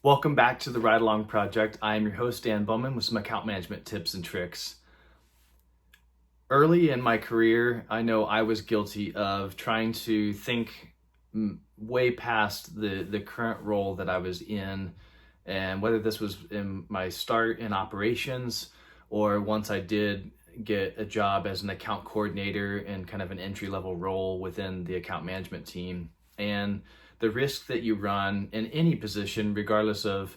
Welcome back to the Ride Along Project. I am your host, Dan Bowman, with some account management tips and tricks. Early in my career, I know I was guilty of trying to think way past the current role that I was in, and whether this was in my start in operations or once I did get a job as an account coordinator in kind of an entry level role within the account management team. And the risk that you run in any position, regardless of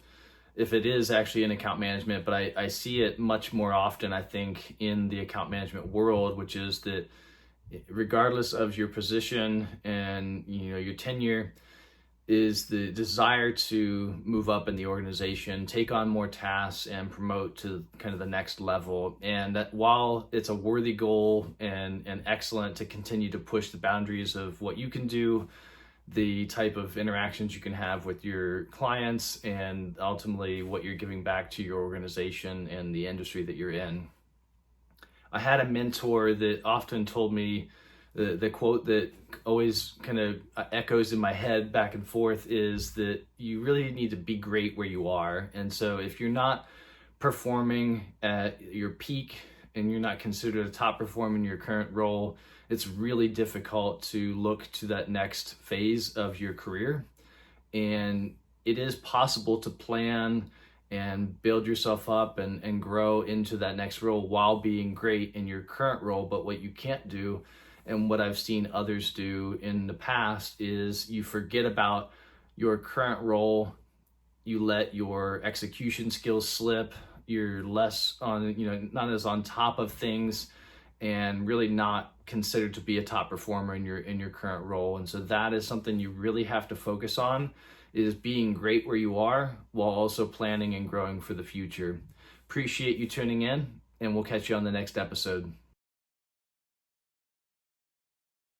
if it is actually in account management, but I see it much more often, I think, in the account management world, which is that regardless of your position and your tenure, is the desire to move up in the organization, take on more tasks, and promote to kind of the next level. And that while it's a worthy goal and excellent to continue to push the boundaries of what you can do, the type of interactions you can have with your clients, and ultimately what you're giving back to your organization and the industry that you're in. I had a mentor that often told me the quote that always kind of echoes in my head back and forth is that you really need to be great where you are. And so if you're not performing at your peak and you're not considered a top performer in your current role, it's really difficult to look to that next phase of your career. And it is possible to plan and build yourself up and grow into that next role while being great in your current role. But what you can't do, and what I've seen others do in the past, is you forget about your current role, you let your execution skills slip, you're less on, not as on top of things, and really not considered to be a top performer in your current role. And so that is something you really have to focus on, is being great where you are while also planning and growing for the future. Appreciate you tuning in, and we'll catch you on the next episode.